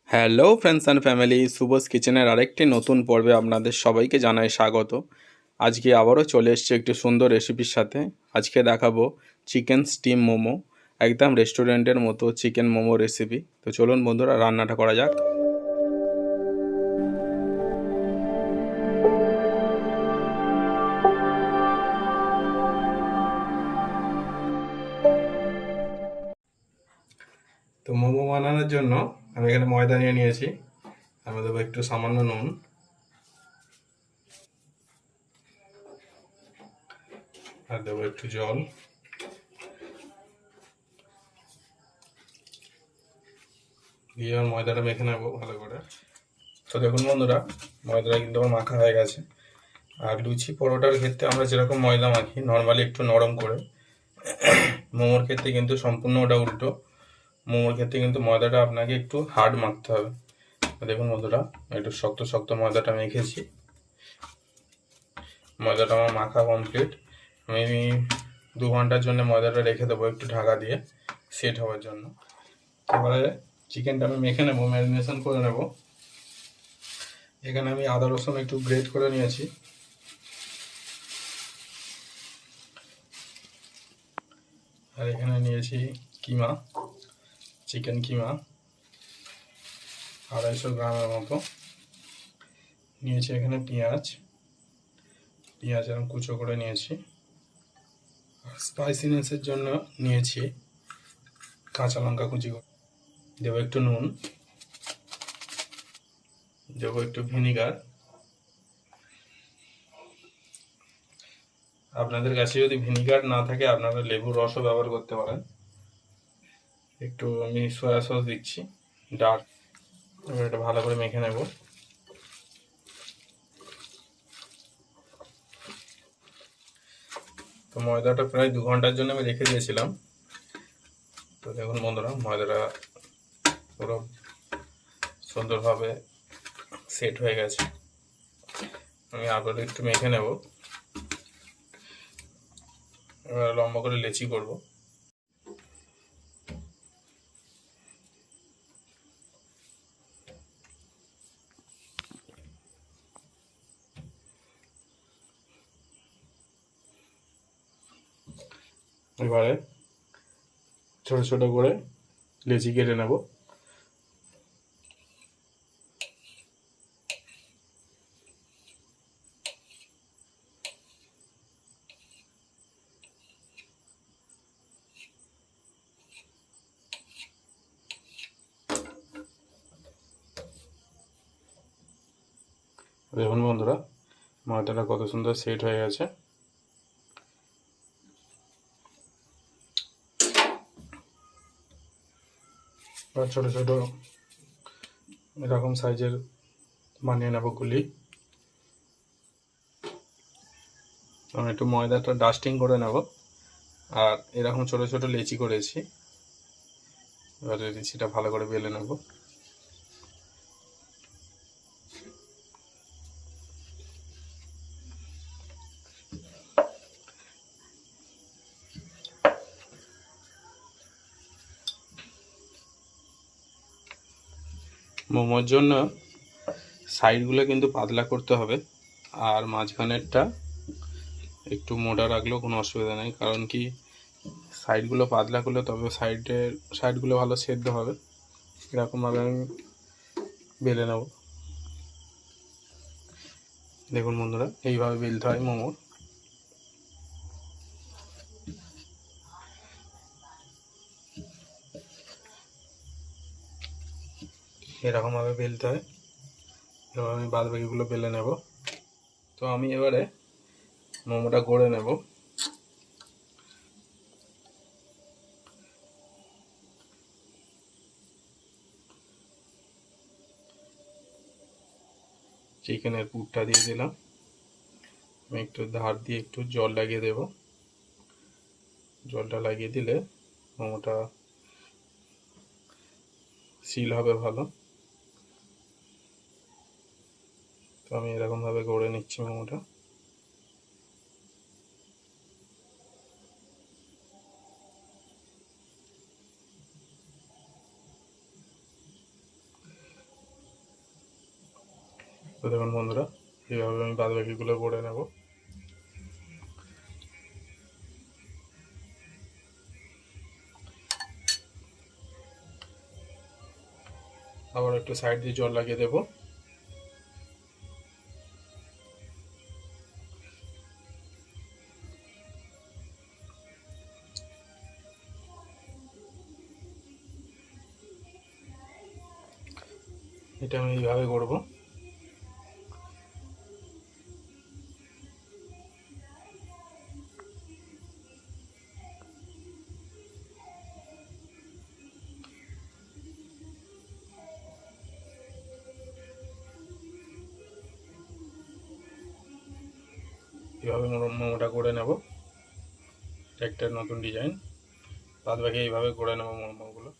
Hello friends and family, শুভস কিচেনের আরেকটি নতুন পর্বে আপনাদের সবাইকে জানাই স্বাগত। আজকে আবারও চলে এসেছি একটি সুন্দর রেসিপির সাথে। আজকে দেখাবো চিকেন স্টিম মোমো, একদম রেস্টুরেন্টের মতো চিকেন মোমো রেসিপি। তো চলুন বন্ধুরা, রান্নাটা করা যাক। তো মোমো বানানোর জন্য আমি এখানে ময়দা নিয়ে নিয়েছি। আমি দেবো একটু সামান্য নুন, আর দেবো একটু জল, দিয়ে আমার ময়দাটা মেখে নেবো ভালো করে। তো দেখুন বন্ধুরা, ময়দাটা কিন্তু আমার মাখা হয়ে গেছে। আর লুচি পরোটার ক্ষেত্রে আমরা যেরকম ময়দা মাখি নর্মালি একটু নরম করে, মোমোর ক্ষেত্রে কিন্তু সম্পূর্ণ ওটা উল্টো। মোমোর ক্ষেত্রে কিন্তু ময়দাটা আপনাকে একটু হার্ড মাখতে হবে। দেখুন বন্ধুরা, একটু শক্ত শক্ত ময়দাটা মেখেছি। ময়দাটা আমার মাখা কমপ্লিট। আমি 2 ঘন্টার জন্য ময়দাটা রেখে দেবো একটু ঢাকা দিয়ে সেট হওয়ার জন্য। এবারে চিকেনটা আমি মেখে নেবো, ম্যারিনেশন করে নেব। এখানে আমি আদা রসুন একটু গ্রেট করে নিয়েছি। আর এখানে নিয়েছি কিমা, চিকেন কিমা 250 গ্রামের মতো নিয়েছি। এখানে পেঁয়াজ এরকম কুচো করে নিয়েছি। স্পাইসিনেসের জন্য নিয়েছি কাঁচা লঙ্কা কুচি করে। দেবো একটু নুন, দেবো একটু ভিনিগার। আপনাদের কাছে যদি ভিনিগার না থাকে আপনারা লেবুর রসও ব্যবহার করতে পারেন। একটু আমি সয়া সস দিচ্ছি ডার্ক। এবার এটা ভালো করে মেখে নেব। তো ময়দাটা প্রায় 2 ঘন্টার জন্য আমি রেখে দিয়েছিলাম। তো দেখুন বন্ধুরা, ময়দাটা পুরো সুন্দরভাবে সেট হয়ে গেছে। আমি আবার একটু মেখে নেব। এবার লম্বা করে লেচি করব। এবারে ছোট ছোট করে লেচি কেটে নেব। দেখুন বন্ধুরা, ময়দাটা কত সুন্দর সেট হয়ে গেছে। ছোট ছোট এরকম সাইজের বানিয়ে নেব গুলি। আমি একটু ময়দাটা ডাস্টিং করে নেব। আর এরকম ছোট ছোট লেচি করেছি। এবারে লেচিটা ভালো করে বেলে নেব। মোমোর জন্য সাইডগুলো কিন্তু পাতলা করতে হবে, আর মাঝখানেরটা একটু মোটা রাখলেও কোনো অসুবিধা নেই। কারণ কি, সাইডগুলো পাতলা করলে তবে সাইডগুলো ভালো সেদ্ধ হবে। এরকমভাবে আমি বেলে নেব। দেখুন বন্ধুরা, এইভাবে বেলতে হয় মোমোর। এরকমভাবে বেলতে হয়। এবার আমি বাদ বাকিগুলো বেলে নেব। তো আমি এবারে মোমোটা গড়ে নেব। চিকেনের পুরটা দিয়ে দিলাম। আমি একটু ধার দিয়ে একটু জল লাগিয়ে দেব। জলটা লাগিয়ে দিলে মোমোটা সিল হবে ভালো। তো আমি এরকমভাবে গড়ে নিচ্ছি মোমোটা। দেখুন বন্ধুরা, এইভাবে আমি বাদ বাকিগুলো করে নেব। আবার একটু সাইড দিয়ে জল লাগিয়ে দেবো। এটা আমি এইভাবে করব। এইভাবে মোমোটা করে নেব, একটা নতুন ডিজাইন। বাদ বাকি এইভাবে করে নেব মোমোগুলো।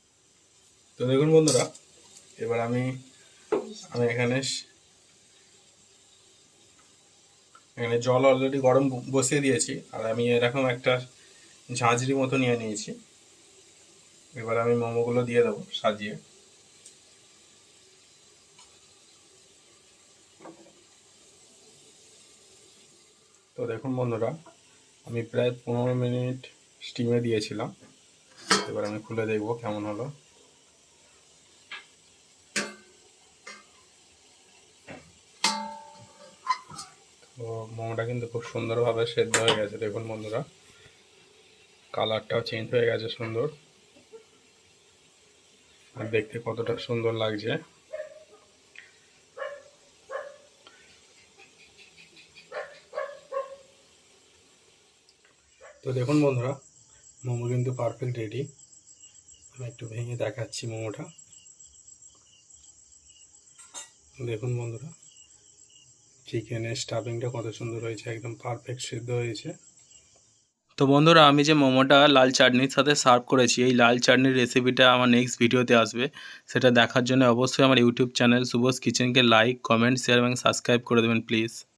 তো দেখুন বন্ধুরা, এবার আমি এখানে জল অলরেডি গরম বসিয়ে দিয়েছি, আর আমি এরকম একটা ঝাঁঝরি মতো নিয়ে নিয়েছি। এবার আমি মোমোগুলো দিয়ে দেবো সাজিয়ে। তো দেখুন বন্ধুরা, আমি প্রায় 15 মিনিট স্টিমে দিয়েছিলাম। এবার আমি খুলে দেখবো কেমন হলো। তো মোমোটা কিন্তু খুব সুন্দরভাবে সেদ্ধ হয়ে গেছে। দেখুন বন্ধুরা, কালারটাও চেঞ্জ হয়ে গেছে সুন্দর, আর দেখতে কতটা সুন্দর লাগছে। তো দেখুন বন্ধুরা, মোমো কিন্তু পারফেক্ট রেডি। আমি একটু ভেঙে দেখাচ্ছি মোমোটা। দেখুন বন্ধুরা, চিকেনের স্টাফিংটা কত সুন্দর হয়েছে, একদম পারফেক্ট সিদ্ধ হয়েছে। তো বন্ধুরা, আমি যে মোমোটা লাল চাটনির সাথে সার্ভ করেছি, এই লাল চাটনির রেসিপিটা আমার নেক্সট ভিডিওতে আসবে। সেটা দেখার জন্য অবশ্যই আমার YouTube channel শুভস কিচেনকে like, comment, share এবং সাবস্ক্রাইব করে দেবেন প্লিজ।